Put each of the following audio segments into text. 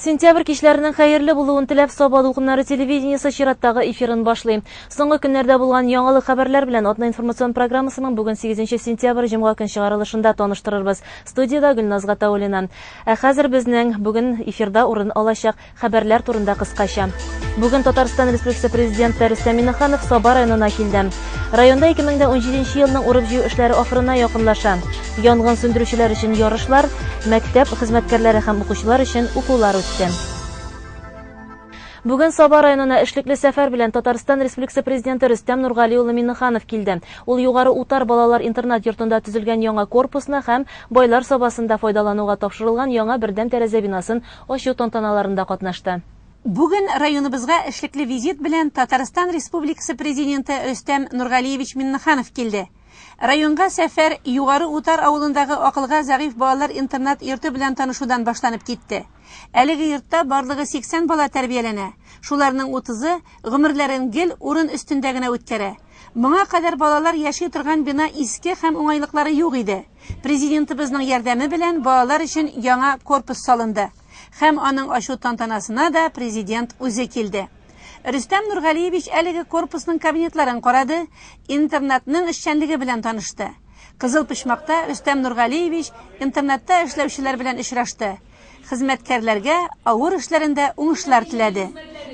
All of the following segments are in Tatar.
Сентябрь кичләренең хәерле булуын теләп, Саба дулкыннары телевидениесе чираттагы эфирын башлый. Соңгы көннәрдә булган яңалык хәбәрләр белән Атна информацион программасының бүген 8 сентябрь җомга көн чыгарылышында таныштырырбыз. Студияда Гөлназ Гатауллина. Хәзер безнең бүген эфирда урын алачак хәбәрләр турында кыскача. Бүген Татарстан Республикасы Президенты Рөстәм Миңнеханов Саба районына килде. Районда 2017 елның урып җыю эшләре ахырына якынлаша. Янгын сүндерүчеләр өчен ярышлар, мәктәп хезмәткәрләре һәм укучылар өчен укулар үтте. Бүген Саба районына эшлекле сәфәр белән Татарстан Республикасы Президенты Рөстәм Нургали улы Миңнеханов килде. Ул югары утар балалар интернат йортында төзелгән яңа корпусны һәм байлар сабасында файдалануга тапшырылган яңа бердәм тәрәзә бинасын ачу тантаналарында катнашты. Бүген районыбызга эшлекле визит белән Татарстан Республикасы Президенты Рөстәм Нургалиевич Миңнеханов килде. Районга сәфәр югары утар авылындагы акылга зәгыйф балалар интернат йорты белән танышудан башланып китте. Әлеге йортта барлыгы 80 бала тәрбияләнә. Шуларның 30-ы гомерләрен гел урын өстендә генә үткәрә. Моңа кадәр балалар яши торган бина иске һәм уңайлыклары юк иде. Президентыбызның ярдәме белән балалар өчен яңа корпус салынды. Һәм аның ачу тантанасына да президент үзе килде. Рөстәм Нургалиевич әлеге корпусның кабинетларын карады, интернатның эшчәнлеге белән танышты. Кызыл Пычмакта Рөстәм Нургалиевич интернатта эшләүчеләр белән очрашты. Хезмәткәрләргә авыр эшләрендә уңышлар теләде.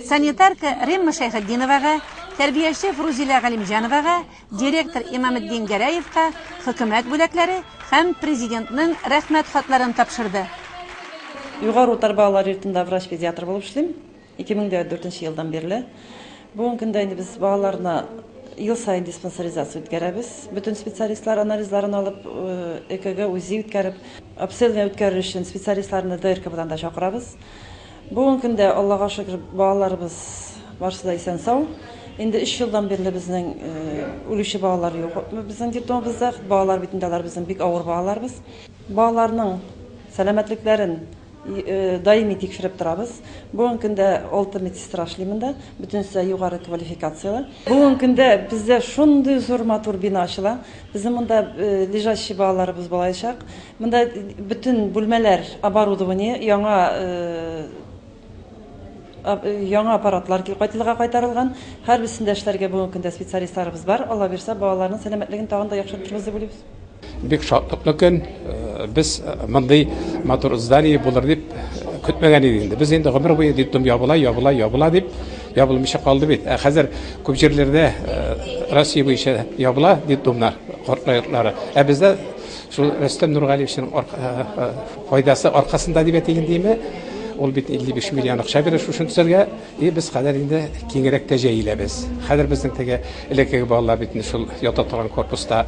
Санитарка Римма Шәйхетдиновага, тәрбияче Фрузилә Галимҗановага, директор Имаметдин Гәрәевка хөкүмәт бүләкләре һәм президентның рәхмәт хатларын тапшырды. Югары утар балалар йортында врач-педиатр булып эшлим. 2004 елдан берле. Бүген көндә инде без балаларны ел сайын диспансеризация үткәрәбез. Бүтән специалистлар анализларын алып, ЭКГ, УЗИ үткәреп, обследование үткәрү өчен специалистларны ДРК-дан да чакырабыз. Бүген көндә Аллага шөкер балаларыбыз барысы да исән сау. Инде 3 елдан берле безнең үлүче балалар юк. Безнең детдомыбызда балалар бит инде безнең бик авыр балаларбыз. Балаларның сәламәтлекләрен даими тикшереп торабыз. Бүген көндә 6 медсестра эшли монда, бөтенсе югары квалификациялы. Бүген көндә бездә шундый зур матур бина ачыла. Безнең монда лежащий балаларыбыз булачак. Монда бүтән бүлмәләр оборудование яңа аппаратлар кайтарылган. Һәрбисендә эшләргә бүген көндә специалистларыбыз бар. Алла бирсә, балаларның сәламәтлеген тагын да яхшыртырбыз дип уйлыйбыз. Бик шатлыклы көн. Без мондый матур здание булыр дип көтмәгән идек. Без инде гомер буе диттем ябыла дип ябылмыйча калды бит. Хәзер күп җирләрдә Россия буенча ябыла диттемнар, кортлыклары. Бездә шул Рөстәм Нургалиевичнең файдасы аркасында дип әйтегән диме? Ул бит 55 миллион акча бирә шушын төзәргә, без хәзер инде киңрәк тә җәйләбез. Хәзер безнең теге элекке балалар бит шул ята торган корпуста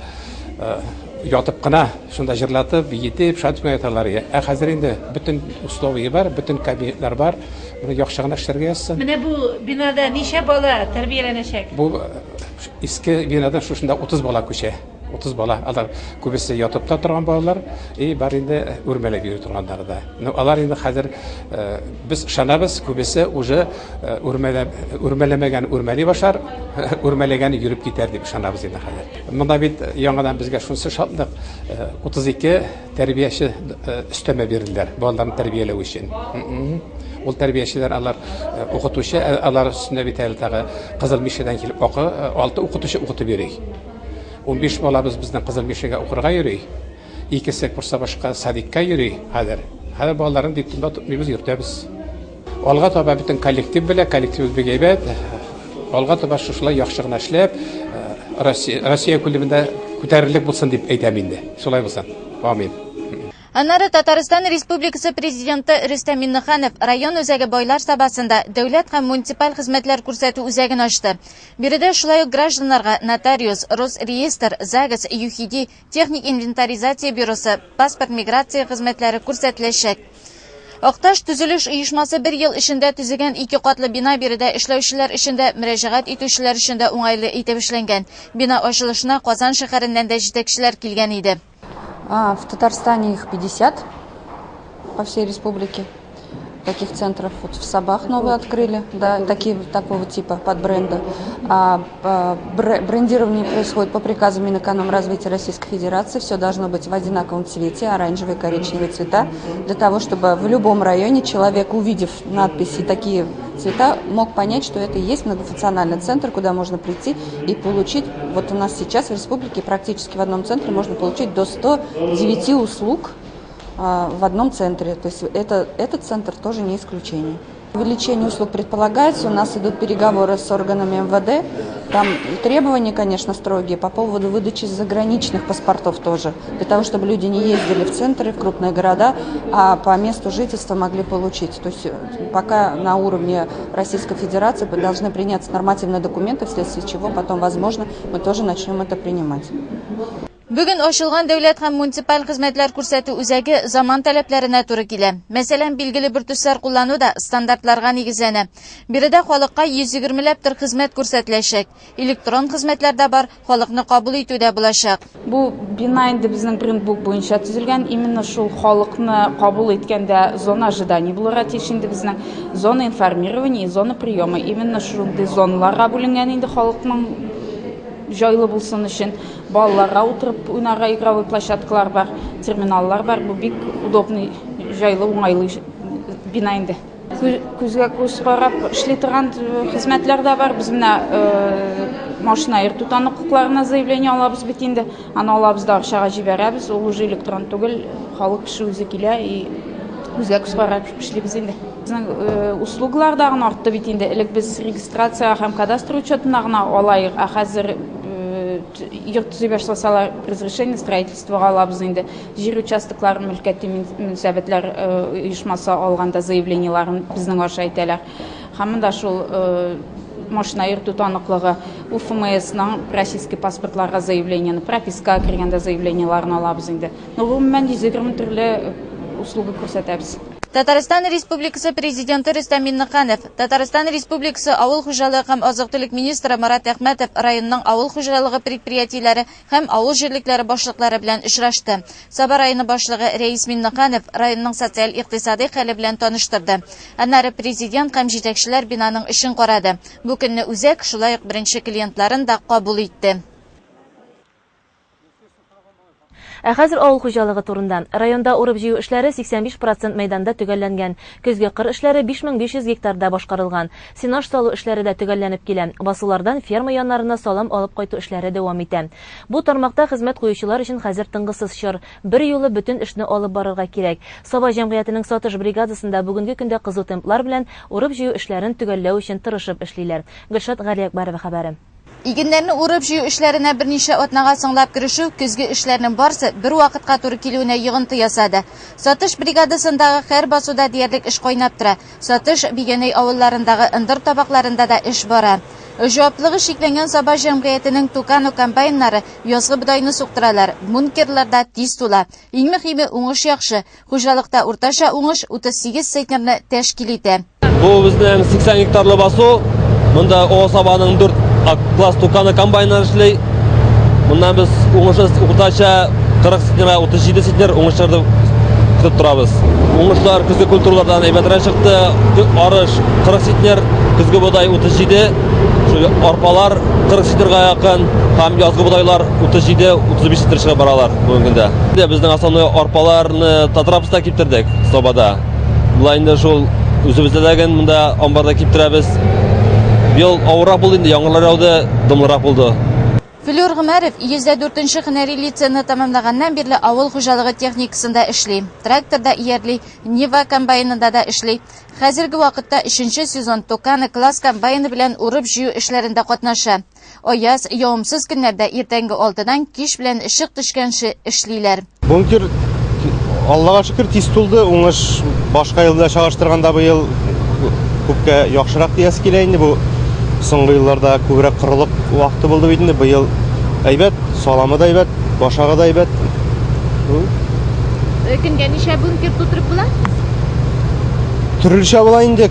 ятып кына, шунда җырлатып, биетеп, шатмый яталар. Хәзер инде бүтән условия бар, бүтән кабинетлар бар. Моны яхшы гына эшләргә язсын. Менә бу бинада ничә бала тәрбияләнәчәк? Бу иске бинада шушында 30 бала күчә. 30 бала. Алар күбесе ятып та торган балалар, бар инде үрмәләп йөри торганнар да. Алар инде хәзер без шанабыз, күбесе уже үрмәләмәгән үрмәли башар, үрмәләгән йөреп китәр дип шанабыз инде хәзер. Монда бит яңадан безгә шунсы шатлык 32 тәрбияче өстәмә бирделәр балаларны тәрбияләү өчен. Ул тәрбиячеләр алар укытучы, алар өстенә бит әле тагы Кызыл Мишәдән килеп 6 укытучы укытып йөри. 15 балабыз безнең Кызыл Мишәгә укырга йөри. Икесе курса башка садикка йөри хәзер. Хәзер балаларын диктумда тотмыйбыз, йөртәбез. Алга таба бөтен коллектив белән, коллектив бик әйбәт. Алга таба шулай яхшы гына эшләп, Россия күләмендә күтәрерлек булсын дип әйтәм инде. Шулай булсын. Амин. Аннары Татарстан Республикасы Президенты Рөстәм Миңнеханов район үзәге байлар сабасында дәүләт һәм муниципаль хезмәтләр күрсәтү үзәген ачты. Биредә шулай ук гражданнарга нотариус, Росреестр, ЗАГС, ЮХИДИ, техник инвентаризация бюросы, паспорт миграция хезмәтләре күрсәтеләчәк. Акташ төзелеш оешмасы 1 ел эчендә төзегән 2 катлы бина биредә эшләүчеләр эчендә, мөрәҗәгать итүчеләр эчендә уңайлы итеп эшләнгән. Бина ачылышына Казан шәһәреннән дә җитәкчеләр килгән иде. В Татарстане их 50 по всей республике. таких центров вот в Сабах новые открыли, да, такого типа под бренда. Брендирование происходит по приказу Минэкономразвития Российской Федерации. Все должно быть в одинаковом цвете, оранжевые, коричневые цвета, для того, чтобы в любом районе человек, увидев надписи такие цвета, мог понять, что это и есть многофункциональный центр, куда можно прийти и получить. Вот у нас сейчас в республике практически в одном центре можно получить до 109 услуг в одном центре. То есть этот центр тоже не исключение. Увеличение услуг предполагается. У нас идут переговоры с органами МВД. Там требования, конечно, строгие по поводу выдачи заграничных паспортов тоже. Для того, чтобы люди не ездили в центры, в крупные города, а по месту жительства могли получить. То есть пока на уровне Российской Федерации должны приняться нормативные документы, вследствие чего потом, возможно, мы тоже начнем это принимать. Бүген ачылган дәүләт һәм муниципаль хезмәтләр күрсәтү үзәге заман таләпләренә туры килә. Мәсәлән, билгеле бер төсләр куллану да стандартларга нигезләнә. Биредә халыкка 120ләп төр хезмәт күрсәтеләчәк. Электрон хезмәтләр дә бар, халыкны кабул итүдә булачак. Бу бина инде безнең брендбук буенча төзелгән. Именно шул халыкны кабул иткәндә зона ожидания булырга тиеш инде безнең зона информирования и зона приема. Именно шундый зоналарга бүленгән инде халыкның җайлы булсын өчен. Балаларга утырып уйнарга игровой площадкалар бар, терминаллар бар. Бу бик удобный, җайлы, уңайлы бина инде. Күзгә күз карап эшли торган хезмәтләр дә бар. Без менә машина йөртү таныклыкларына заявление алабыз бит инде. Аны алабыз да акчага җибәрәбез. Ул уже электрон түгел, халык кеше үзе килә и күзгә күз карап эшлибез инде. Безнең услуглар да артты бит инде. Элек без регистрация һәм кадастр учетына гына алайык, а хәзер йорт төзеп башласалар разрешение строительствога алабыз инде. Жер участокларын мөлкәти мөнәсәбәтләр оешмасы алганда заявлениеларын безнең аша әйтәләр. Һәм да шул машина йөртү таныклыгы, УФМСның российский паспортларга заявлениены, прописка кергәндә заявлениеларын алабыз инде. Гомумән 120 төрле услуга күрсәтәбез. Татарстан Республикасы Президенты Рөстәм Миннәханов, Татарстан Республикасы Авыл хуҗалыгы һәм азык-төлек министры Марат Әхмәтов районның авыл хуҗалыгы предприятиеләре һәм авыл җирлекләре башлыклары белән очрашты. Саба районы башлыгы Рәис Миннәханов районның социаль-икътисади хәле белән таныштырды. Аннары президент һәм җитәкчеләр бинаның эшен карады. Бу көнне үзәк шулай ук беренче клиентларын да кабул итте. Хәзер авыл хуҗалыгы турында. Районда урып җыю эшләре 85% мәйданда төгәлләнгән. Көзге кыр эшләре 5500 гектарда башкарылган. Сенаж салу эшләре дә төгәлләнеп килә. Басулардан ферма яннарына салам алып кайту эшләре дәвам итә. Бу тармакта хезмәт куючылар өчен хәзер тынгысыз чор. Бер юлы бөтен эшне алып барырга кирәк. Саба җәмгыятенең сатыш бригадасында бүгенге көндә кызу темплар белән урып җыю эшләрен төгәлләү өчен тырышып эшлиләр. Гөлшат Галиякбарова хәбәре. Игеннәрне урып җыю эшләренә берничә атнага соңлап керешү көзге эшләрнең барсы бер вакытка туры килүенә йогынты ясады. Сатыш бригадасындагы һәр басуда диярлек эш кайнап тора. Сатыш Бигәнәй авылларындагы ындыр табакларында да эш бара. Җаваплыгы шикләнгән Саба җәмгыятенең Тукано комбайннары язгы бодайны суктыралар. Бункерларда тиз тула. Иң мөһиме уңыш яхшы. Хуҗалыкта уртача уңыш 38 центнерны тәшкил итә. Бу безнең 80 гектарлы басу. Монда Сабаның 4 класс Тукано комбайннары эшләй. Моннан без уңышы уртача 40 центнерга 37 центнер уңышларда көтеп торабыз. Уңышлар көзге культуралардан әйбәтрәк чыкты. Арыш 40 центнер, көзге бодай 37, арпалар 40 центнерга якын, һәм язгы бодайлар 37-35 центнерга баралар бүгенгә. Безнең основной арпаларны Татарстанда киптердек, Сабада. Булай инде шул үзебездәге монда амбарда киптерәбез. Ел авыррак булды инде, яңгырлар яуды, дымлырак булды. Флюр Гомәров 104-нче һөнәри лицейны тәмамлаганнан бирле авыл хуҗалыгы техникасында эшли. Тракторда иярли, Нива комбайнында да эшли. Хәзерге вакытта 3нче сезон Тукано класс комбайны белән урып җыю эшләрендә катнаша. Аяз, явымсыз көннәрдә иртәнге 6дан кич белән ишек төшкәнче эшлиләр. Бункер Аллага шөкер тиз тулды. Уңыш башка елда чагыштырганда бу ел күпкә яхшырак дияс килә инде. Бу соңгы елларда күбрәк кырылык вакыты булды бит инде. Бу ел әйбәт, саламы да әйбәт, башагы да әйбәт. Көнгә ничә бункер тутырып була? Төрлечә була инде.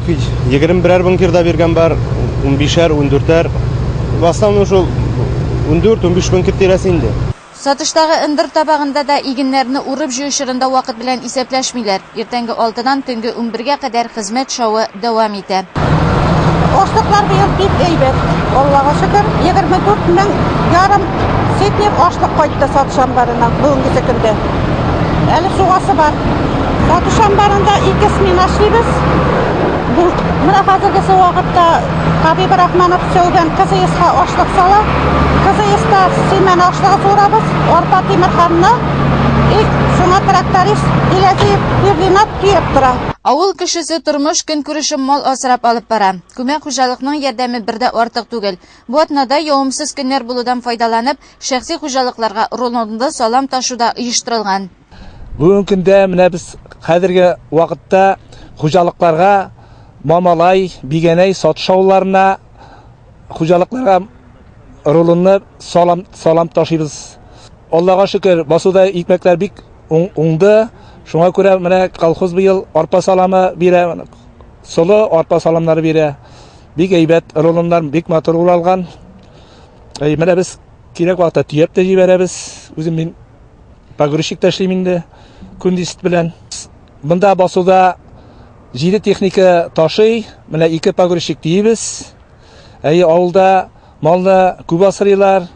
21 бункерда биргән бар, 15-14-әр. В основном шул 14-15 бункер тирәсе инде. Сатыштагы ындыр табагында да игеннәрне урып җыешырында вакыт белән исәпләшмиләр. Иртәнге 6-дан төнге 11-гә кадәр хезмәт шавы дәвам итә. Ашлыклар быел бик әйбәт. Аллага шөкер, 24 мең ярым сетнев ашлык кайтты сатыш амбарына бүгенге көндә. Әле сугасы бар. Сатыш амбарында 2 смена эшлибез. Менә хәзерге вакытта Хабиб Рахманов сөйләгән кызыйска ашлык сала. Кызыйста семен ашлыгы турабыз. Арпа Тимирханны шуңа тракторист Иләзиев Бердинат тиеп тора. Авыл кешесе тормыш көнкүреше мал асрап алып бара. Күмәк хуҗалыкның ярдәме бердә артык түгел. Бу атнада явымсыз көннәр булудан файдаланып, шәхси хуҗалыкларга рулонда салам ташуда оештырылган. Бүгенге көндә менә без хәзерге вакытта хуҗалыкларга Мамалай, Бигәнәй сатыш авылларына хуҗалыкларга рулонны салам ташыбыз. Аллага шөкер, басуда икмәкләр бик уңды. Шуңа күрә менә колхоз быел арпа саламы бирә, солы арпа саламнары бирә. Бик әйбәт рулоннар бик матур уралган. Менә без кирәк вакытта төяп тә җибәрәбез. Үзем мин погрузчик эшлим инде күндист белән. Монда басуда 7 техника ташый, менә 2 погрузчик тиебез. Авылда малны күп асрыйлар.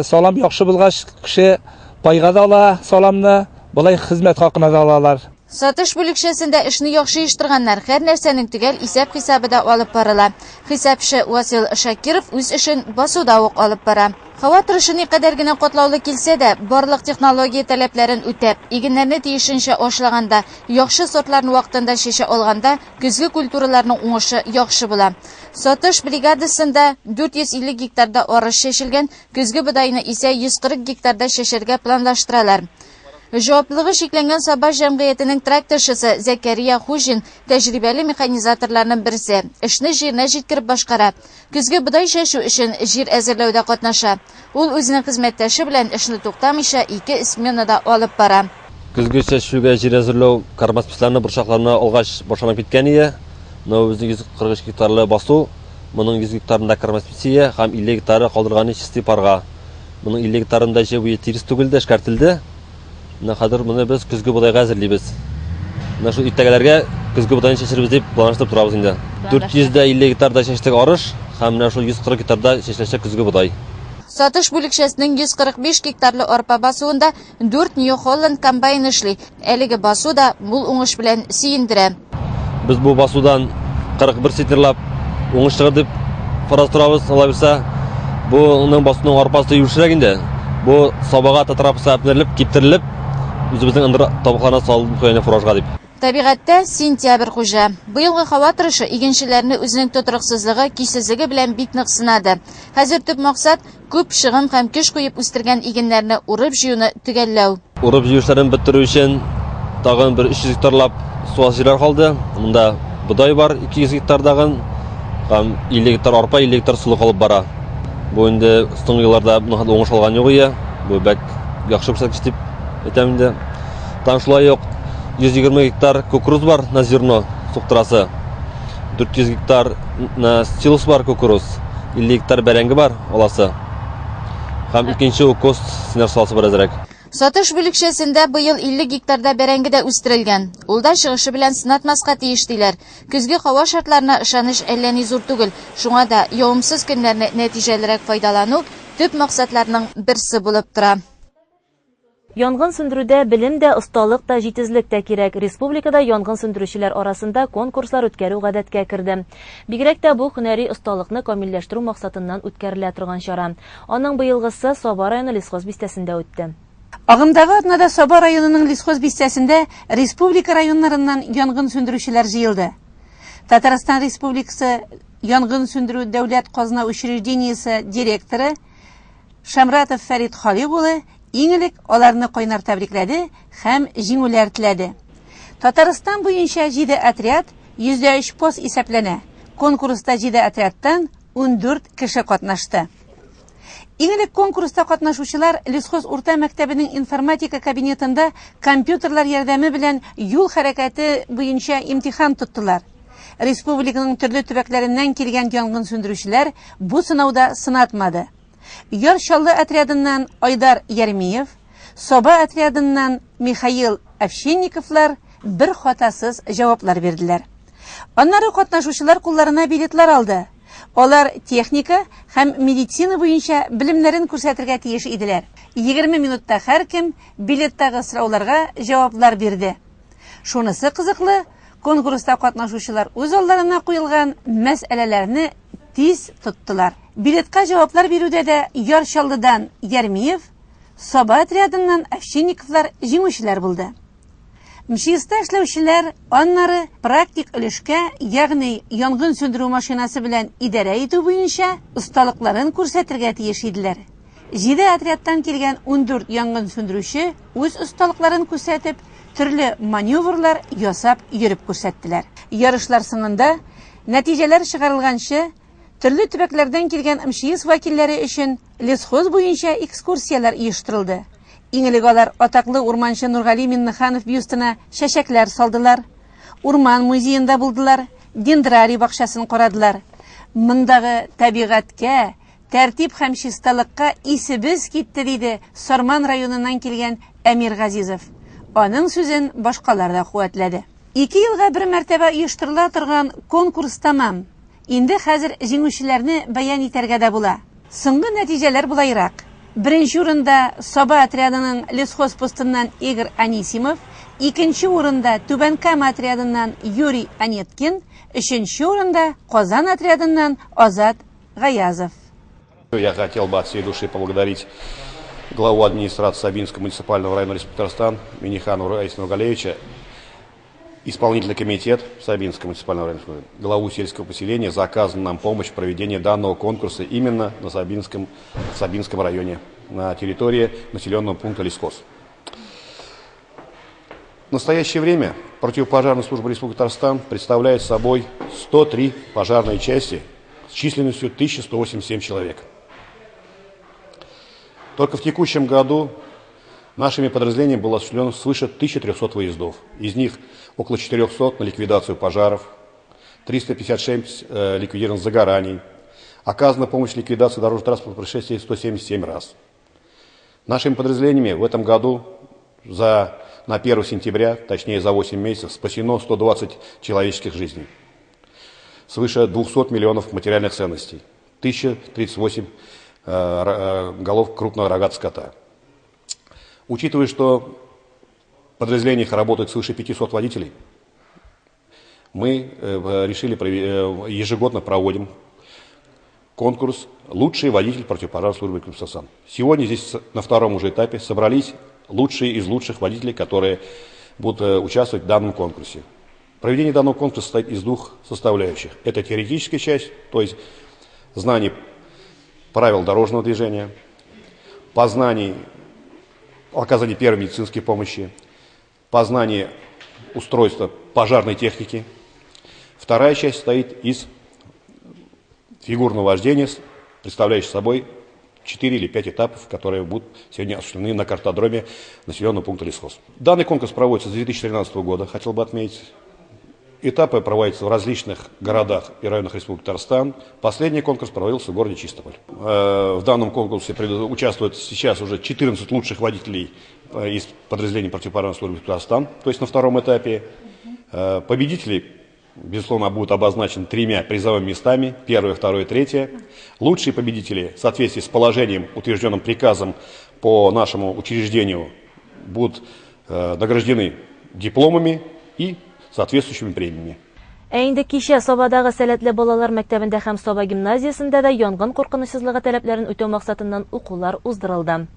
Салам яхшы булгач кеше пайга да ала саламны. Булай хезмәт хакына да алалар. Сатыш бүлекчәсендә эшне яхшы оештырганнар һәр нәрсәнең төгәл исәп-хисабы да алып барыла. Хисапчы Васил Шакиров үз эшен басуда ук алып бара. Һава торышы никадәр генә катлаулы килсә дә, барлык технология таләпләрен үтәп, игеннәрне тиешенчә ашлаганда, яхшы сортларны вакытында шешә алганда, көзге культураларның уңышы яхшы була. Сатыш бригадасында 450 гектарда арыш шешелгән, көзге бодайны исә 140 гектарда шешергә планлаштыралар. Җаваплылыгы шикләнгән Саба җәмгыятенең тракторчысы Зәкәрия Хужин тәҗрибәле механизаторларның берсе. Эшне җиренә җиткереп башкара. Көзге бодай шәшү өчен җир әзерләүдә катнаша. Ул үзенең хезмәттәше белән эшне туктамыйча 2 сменада алып бара. Көзге шәшүгә җир әзерләү кармасписларны борчакларына алгач башланып киткән иде. Безнең 143 гектарлы басу, моның 100 гектарында кармасписия һәм 50 гектары калдырганы чисти парга. Моның 50 гектарында җебуе тирис түгелде, эшкәртелде. Хәзер моны без көзге бодайга әзерлибез. Менә шу иртәгәләргә көзге бодайны шешербез дип планлаштырып торабыз инде. 450 гектарда шештек арыш һәм менә шу 140 гектарда шешеләчәк көзге бодай. Сатыш бүлекчәсенең 145 гектарлы арпа басуында 4 New Holland комбайн эшли. Әлеге басу да мул уңыш белән сөендерә. Без бу басудан 41 сетнерлап уңыш чыгыр дип фараз торабыз. Алла бирсә, буның басуның арпасы юшрәк инде. Бу сабага татарапса апнерлеп, киптерилеп, үзебезнең ындыр табакларына салып куйган фуражга дип. Табигатьтә сентябрь хуҗа. Быелгы һава торышы игенчеләрне үзенең тотрыксызлыгы, кисезлеге белән бик нык сынады. Хәзер төп максат күп чыгым һәм көч куеп үстергән игеннәрне урып җыюны төгәлләү. Урып җыюшларын бетерү өчен тагын бер 300 гектарлап суас җирләр калды. Монда бодай бар 200 гектардагы һәм 50 гектар арпа, 50 гектар сулык алып бара. Бу инде соңгы елларда уңыш алган юк ия. Бу бәк яхшы күрсәткеч дип әйтәм инде. Тан шулай ук 120 гектар кукуруз бар на зерно суктырасы. 400 гектар на силос бар кукуруз. 50 гектар бәрәңге бар аласы. Һәм икенче укос синер саласы бар әзрәк. Сатыш бүлекчәсендә быел 50 гектарда бәрәңге дә үстерелгән. Ул да чыгышы белән сынатмаска тиеш диләр. Көзге һава шартларына ышаныч әллә ни зур түгел. Шуңа да явымсыз көннәрне нәтиҗәлерәк файдалану төп максатларның берсе булып тора. Янгын сөндерүдә белем дә, осталык та, җитезлек тә кирәк. Республикада янгын сөндерүчеләр арасында конкурслар үткәрү гадәткә керде. Бигрәк тә бу һөнәри осталыкны камилләштерү максатыннан үткәрелә торган чара. Аның быелгысы Саба районы лесхоз бистәсендә үтте. Агымдагы атнада Саба районының лесхоз бистәсендә республика районнарыннан янгын сөндерүчеләр җыелды. Татарстан Республикасы янгын сөндерү дәүләт казна учреждениесе директоры Шамратов Фәрит Халил улы иң элек аларны кайнар тәбрикләде һәм җиңүләр теләде. Татарстан буенча 7 отряд 103 пост исәпләнә. Конкурста 7 отрядтан 14 кеше катнашты. Иң элек конкурста катнашучылар лесхоз урта мәктәбенең информатика кабинетында компьютерлар ярдәме белән юл хәрәкәте буенча имтихан тоттылар. Республиканың төрле төбәкләреннән килгән янгын сөндерүчеләр бу сынауда сынатмады. Яр Чаллы отрядыннан Айдар Ярмиев, Соба отрядыннан Михаил Овчинниковлар бер хатасыз җаваплар бирделәр. Аннары катнашучылар кулларына билетлар алды. Алар техника һәм медицина буенча белемнәрен күрсәтергә тиеш иделәр. 20 минутта һәркем билеттагы сорауларга җаваплар бирде. Шунысы кызыклы, конкурста катнашучылар үз алларына куелган мәсьәләләрне тиз тоттылар. Билетка җаваплар бирүдә дә Яр Чаллыдан Ярмиев, Соба отрядыннан Овчинниковлар җиңүчеләр булды. МЧСта эшләүчеләр аннары практик өлешкә, ягъни янгын сөндерү машинасы белән идарә итү буенча осталыкларын күрсәтергә тиеш иделәр. 7 отрядтан килгән 14 янгын сөндерүче үз осталыкларын күрсәтеп, төрле маневрлар ясап йөреп күрсәттеләр. Ярышлар соңында нәтиҗәләр чыгарылганчы, төрле төбәкләрдән килгән МЧС вәкилләре өчен лесхоз буенча экскурсиялар оештырылды. Иң элек алар атаклы урманчы Нургали Миннаханов бюстына чәчәкләр салдылар. Урман музеенда булдылар, дендрарий бакчасын карадылар. Мондагы табигатькә, тәртип һәм чисталыкка исебез китте, диде Сарман районыннан килгән Әмир Газизов. Аның сүзен башкалар да куәтләде. 2 елга бер мәртәбә оештырыла торган конкурс тамам. Инде хәзер җиңүчеләрне баян итәргә дә була. Соңгы нәтиҗәләр булайрак. Беренче урында Соба отрядының лесхоз постыннан Игорь Анисимов, икенче урында Түбән Кама отрядыннан Юрий Анеткин, өченче урында Казан отрядыннан Азат Гаязов. Я хотел бы от всей души поблагодарить главу администрации Сабинского муниципального района Республики Татарстан Минниханова Раиса Нургалевича, исполнительный комитет Сабинского муниципального района, главу сельского поселения за оказанную нам помощь в проведении данного конкурса именно на Сабинском районе, на территории населенного пункта Лесхоз. В настоящее время противопожарная служба Республики Татарстан представляет собой 103 пожарные части с численностью 1187 человек. Только в текущем году нашими подразделениями было осуществлено свыше 1300 выездов. Из них около 400 на ликвидацию пожаров, 356 ликвидировано загораний. Оказана помощь в ликвидации дорожно-транспортных происшествий 177 раз. Нашими подразделениями в этом году на 1 сентября, точнее за 8 месяцев, спасено 120 человеческих жизней. Свыше 200 миллионов материальных ценностей, 1038 голов крупного рогатого скота. Учитывая, что в подразделениях работает свыше 500 водителей, мы решили, ежегодно проводим конкурс «Лучший водитель противопожарной службы Республики Татарстан». Сегодня здесь на втором уже этапе собрались лучшие из лучших водителей, которые будут участвовать в данном конкурсе. Проведение данного конкурса состоит из двух составляющих. Это теоретическая часть, то есть знание правил дорожного движения, познание оказание первой медицинской помощи, познание устройства пожарной техники. Вторая часть состоит из фигурного вождения, представляющего собой 4 или 5 этапов, которые будут сегодня осуществлены на картодроме населенного пункта Лесхоз. Данный конкурс проводится с 2013 года, хотел бы отметить. Этапы проводятся в различных городах и районах Республики Татарстан. Последний конкурс проводился в городе Чистополь. В данном конкурсе участвуют сейчас уже 14 лучших водителей из подразделений противопожарной службы Татарстан, то есть на втором этапе. Победители, безусловно, будут обозначены 3 призовыми местами, 1, 2 и 3. Лучшие победители в соответствии с положением, утвержденным приказом по нашему учреждению, будут награждены дипломами и соответствующими премиями. Инде кичә Собадагы сәләтле балалар мәктәбендә һәм Соба гимназиясендә дә янгын куркынычсызлыгы таләпләрен үтәү максатыннан укулар уздырылды.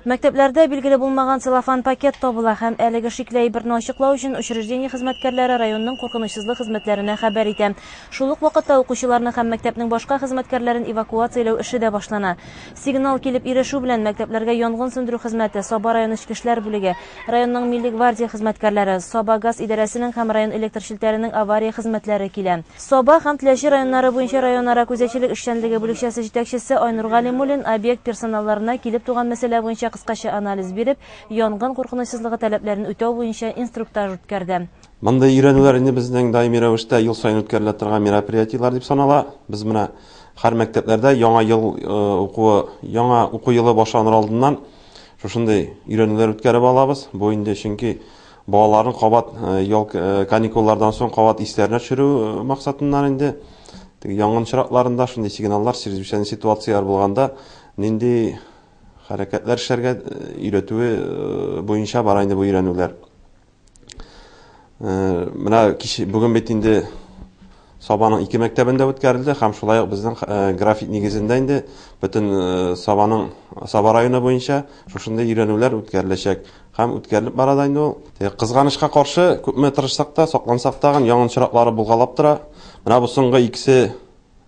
Мәктәпләрдә билгеле булмаган целлофан пакет табыла һәм әлеге шикле әйберне ачыклау өчен учреждение хезмәткәрләре районның куркынычсызлык хезмәтләренә хәбәр итә. Шул ук вакытта укучыларны һәм мәктәпнең башка хезмәткәрләрен эвакуацияләү эше дә башлана. Сигнал килеп ирешү белән мәктәпләргә янгын сөндерү хезмәте, Соба район эчке эшләр бүлеге, районның милли гвардия хезмәткәрләре, Соба газ идарәсенең һәм район электр челтәренең авария хезмәтләре килә. Соба һәм Теләче районнары буенча районара күзәтчелек эшчәнлеге бүлекчәсе җитәкчесе Айнур Галимуллин объект персоналларына килеп туган мәсьәлә буенча кыскача анализ биреп, янгын куркынычсызлыгы таләпләрен үтәү буенча инструктаж үткәрде. Мондай өйрәнүләр инде безнең даими рәвештә ел саен үткәрелә торган мероприятиелар дип санала. Без менә һәр мәктәпләрдә яңа уку елы башланыр алдыннан шушындай өйрәнүләр үткәреп алабыз. Бу инде чөнки балаларның кабат каникуллардан соң кабат исләренә төшерү максатыннан инде янгын чиракларында шундый сигналлар, чрезвычайный ситуациялар булганда нинди хәрәкәтләр эшләргә өйрәтүе буенча бара инде бу өйрәнүләр. Менә бүген бит инде Сабаның 2 мәктәбендә үткәрелде һәм шулай ук безнең график нигезендә инде бөтен Саба районы буенча шушындай өйрәнүләр үткәреләчәк һәм үткәрелеп бара да инде ул. Кызганычка каршы, күпме тырышсак та, саклансак та, янгын чираклары булгалап тора. Менә бу соңгы икесе,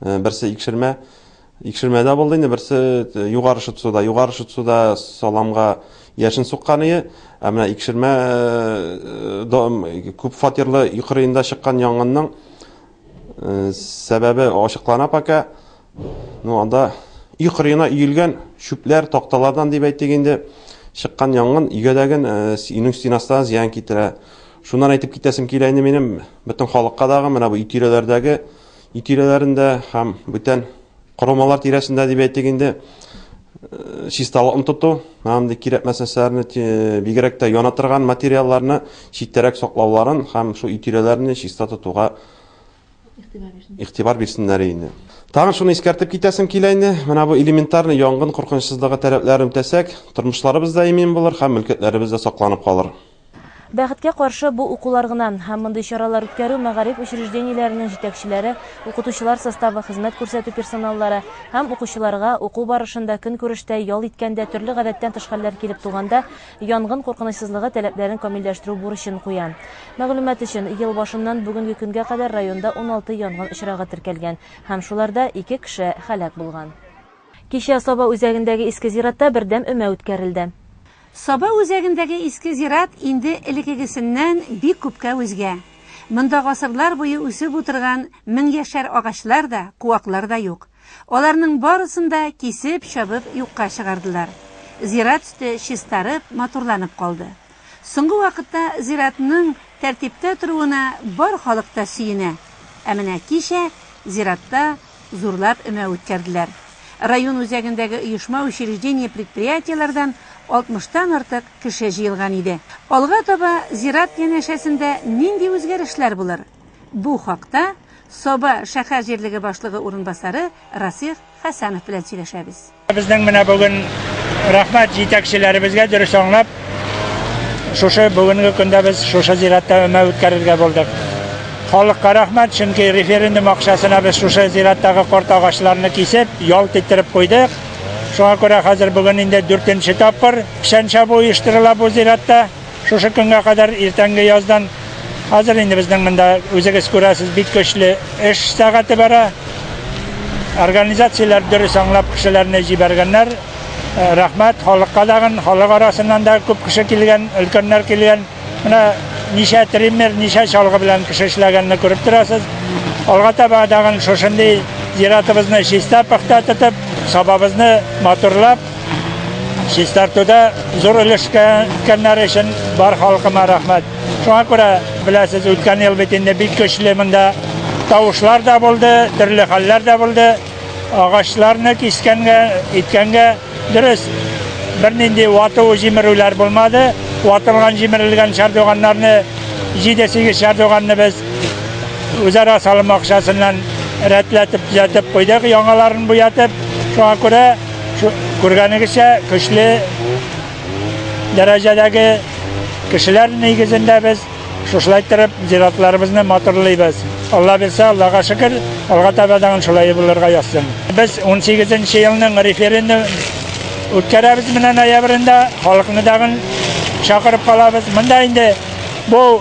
берсе икшермәдә булды инде, берсе югары Шытсуда саламга яшен сукканы, ә менә икшермә күп фатирлы йокырында чыккан янгынның сәбәбе ачыклана пока. Анда йокырына өелгән шүпләр, такталардан дип әйтик инде чыккан янгын өйгәдәген өйнең стенасына зыян китерә. Шуннан әйтеп китәсем килә инде минем бөтен халыкка дагы менә бу өйтирәләрендә һәм бүтән корылмалар тирәсендә дип әйтик инде чисталыкны тоту, һәм кирәкмәс нәрсәләрне бигрәк тә яна торган материалларны читтәрәк саклауларын һәм шу өйтирәләрне чиста тотуга игътибар бирсеннәр инде. Тагын шуны искәртеп китәсем килә инде, менә бу элементарный янгын куркынычсызлыгы таләпләрен үтәсәк, тормышларыбыз да имин булыр һәм мөлкәтләребез дә сакланып калыр. Бәхеткә каршы бу укулар гына һәм мондый чаралар үткәрү мәгариф учреждениеләренең җитәкчеләре, укытучылар составы, хезмәт күрсәтү персоналлары һәм укучыларга уку барышында көнкүрештә ял иткәндә төрле гадәттән тыш хәлләр килеп туганда янгын куркынычсызлыгы таләпләрен камилләштерү бурычын куя. Мәгълүмат өчен, ел башыннан бүгенге көнгә кадәр районда 16 янгын очрагы теркәлгән һәм шуларда 2 кеше һәлак булган. Кичә Саба үзәгендәге иске зиратта бердәм өмә үткәрелде. Саба үзәгендәге иске зират инде элеккегесеннән бик күпкә үзгә. Монда гасырлар буе үсеп утырган 1000 яшәр агачлар да, куаклар да юк. Аларның барысын да кисеп, чабып юкка чыгардылар. Зират үсте чистарып, матурланып калды. Соңгы вакытта зиратның тәртиптә торуына бар халык та сөенә. Ә менә кичә зиратта зурлап өмә үткәрделәр. Район үзәгендәге оешма учреждение предприятиеләрдән 60-тан артык кеше җыелган иде. Алга таба зират янәшәсендә нинди үзгәрешләр булыр? Бу хакта Саба шәһәр җирлеге башлыгы урынбасары Расих Хәсәнов белән сөйләшәбез. Безнең менә бүген рәхмәт җитәкчеләребезгә дөрес аңлап, шушы бүгенге көндә без шушы зиратта өмә үткәрергә булдык. Халыкка рәхмәт, чөнки референдум акчасына без шушы зираттагы карт агачларны кисеп, ял иттереп куйдык. Шуңа күрә хәзер бүген инде 4нче тапкыр пишән чабу оештырыла бу зиратта. Шушы көнгә кадәр иртәнге яздан хәзер инде безнең монда үзегез күрәсез бик көчле эш сәгате бара. Организацияләр дөрес аңлап кешеләрне җибәргәннәр. Рәхмәт халыкка дагы, халык арасыннан да күп кеше килгән, өлкәннәр килгән. Менә ничә триммер, ничә чалгы белән кеше эшләгәнне күреп торасыз. Алга таба дагы шушындый зиратыбызны чиста пөхтә тотып, Сабабызны матурлап, чистартуда зур өлешкәннәр өчен бар халкыма рәхмәт. Шуңа күрә беләсез, үткән ел бит инде бик көчле монда тавышлар да булды, төрле хәлләр дә булды. Агачларны иткәнгә дөрес бернинди вату җимерүләр булмады. Ватылган җимерелгән шардуганнарны 7-8 шардуганны без үзара салым акчасыннан рәтләтеп төзәтеп куйдык, яңаларын буятып. Шуңа күрә күргәнегезчә көчле дәрәҗәдәге кешеләр нигезендә без шушылай торып зиратларыбызны матурлыйбыз. Алла бирсә, Аллага шөкер, алга табадан шулай булырга язсын. Без 18нче елның референдум үткәрәбез менә ноябрендә, халыкны дагы чакырып калабыз. Монда инде бу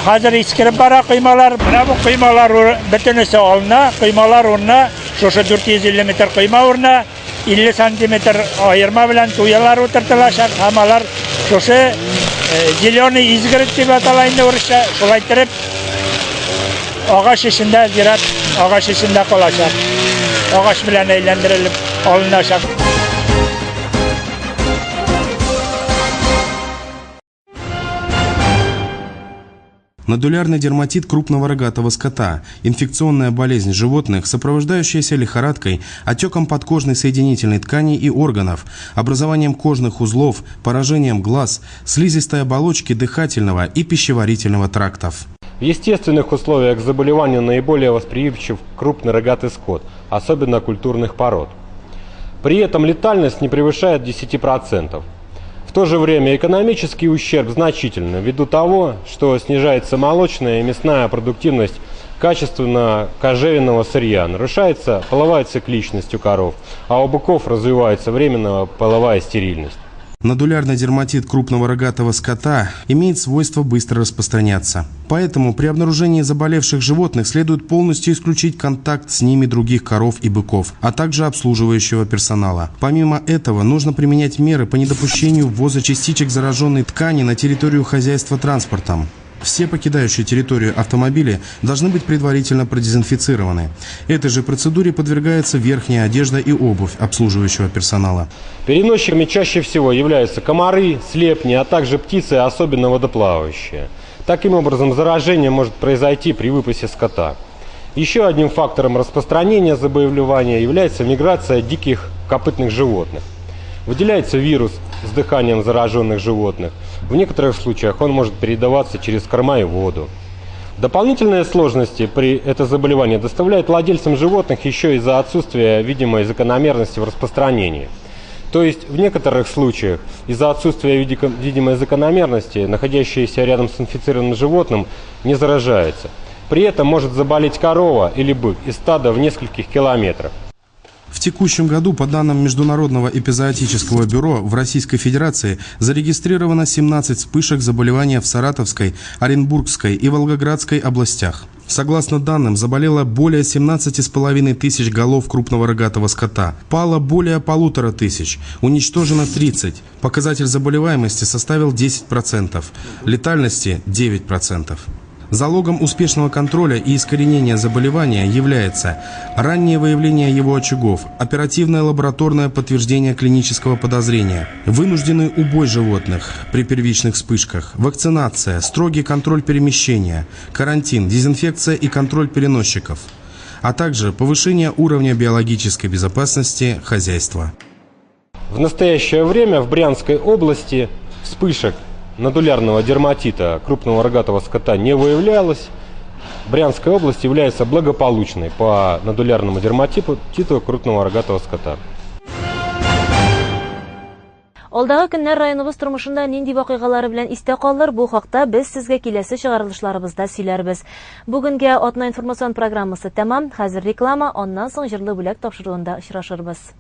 хәзер искереп бара коймалар. Менә бу коймалар бөтенесе алына, коймалар урынына шушы 450 метр койма урынына 50 сантиметр айырма белән туялар утыртылачак. Һәм алар шушы зеленый изгородь дип атала инде урысча. Шулай итеп агач эчендә зират, агач эчендә калачак. Агач белән әйләндерелеп алыначак. Нодулярный дерматит крупного рогатого скота – инфекционная болезнь животных, сопровождающаяся лихорадкой, отеком подкожной соединительной ткани и органов, образованием кожных узлов, поражением глаз, слизистой оболочки дыхательного и пищеварительного трактов. В естественных условиях к заболеванию наиболее восприимчив крупный рогатый скот, особенно культурных пород. При этом летальность не превышает 10%. В то же время экономический ущерб значительный, ввиду того, что снижается молочная и мясная продуктивность качественно кожевенного сырья, нарушается половая цикличность у коров, а у быков развивается временная половая стерильность. Нодулярный дерматит крупного рогатого скота имеет свойство быстро распространяться. Поэтому при обнаружении заболевших животных следует полностью исключить контакт с ними других коров и быков, а также обслуживающего персонала. Помимо этого, нужно применять меры по недопущению ввоза частичек зараженной ткани на территорию хозяйства транспортом. Все покидающие территорию автомобили должны быть предварительно продезинфицированы. Этой же процедуре подвергается верхняя одежда и обувь обслуживающего персонала. Переносчиками чаще всего являются комары, слепни, а также птицы, особенно водоплавающие. Таким образом, заражение может произойти при выпасе скота. Еще одним фактором распространения заболевания является миграция диких копытных животных. Выделяется вирус с дыханием зараженных животных. В некоторых случаях он может передаваться через корма и воду. Дополнительные сложности при этом заболевании доставляет владельцам животных еще из-за отсутствия видимой закономерности в распространении. То есть в некоторых случаях из-за отсутствия видимой закономерности находящийся рядом с инфицированным животным не заражается. При этом может заболеть корова или бык из стада в нескольких километрах. В текущем году, по данным Международного эпизоотического бюро, в Российской Федерации зарегистрировано 17 вспышек заболевания в Саратовской, Оренбургской и Волгоградской областях. Согласно данным, заболело более 17,5 тысяч голов крупного рогатого скота, пало более 1500, уничтожено 30. Показатель заболеваемости составил 10%, летальности 9%. Залогом успешного контроля и искоренения заболевания является раннее выявление его очагов, оперативное лабораторное подтверждение клинического подозрения, вынужденный убой животных при первичных вспышках, вакцинация, строгий контроль перемещения, карантин, дезинфекция и контроль переносчиков, а также повышение уровня биологической безопасности хозяйства. В настоящее время в Брянской области вспышек нодулярного дерматита крупного рогатого скота не выявлялось. Брянская область является благополучной по нодулярному дерматиту крупного рогатого скота. Алдагы көннәр районыбыз тормышында нинди вакыйгалары белән истә калыр, бу хакта без сезгә киләсе чыгарылышларыбызда сөйләрбез. Бүгенгә атна информацион программасы тәмам. Хәзер реклама, аннан соң җырлы бүләк тапшыруында очрашырбыз.